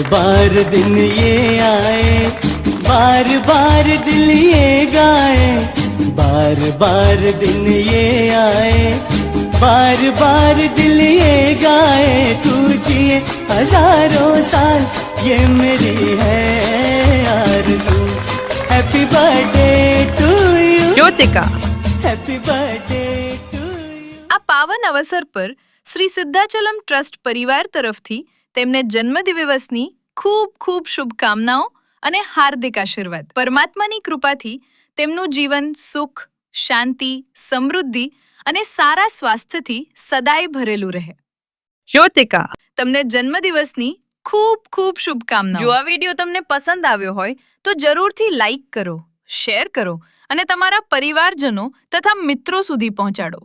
बार दिन ये आए, बार बार दिल ये गाए, बार बार दिन ये आए, बार बार दिल ये गाए, तू जिए हजारों साल ये मेरी है आरज़ू। Happy birthday to you Jyotika. Happy birthday to you. આ પાવન અવસર પર શ્રી સિદ્ધાચલમ ટ્રસ્ટ પરિવાર તરફથી તેમને જન્મદિવસની ખૂબ ખૂબ શુભકામનાઓ અને હાર્દિક આશીર્વાદ। પરમાત્માની કૃપાથી તેમનું જીવન સુખ, શાંતિ, સમૃદ્ધિ અને સારા સ્વાસ્થ્યથી સદાય ભરેલું રહે। જ્યોતિકા, તમને જન્મદિવસની ખૂબ ખૂબ શુભકામનાઓ। જો આ વિડીયો તમને પસંદ આવ્યો હોય તો જરૂરથી લાઈક કરો, શેર કરો અને તમારા પરિવારજનો તથા મિત્રો સુધી પહોંચાડો।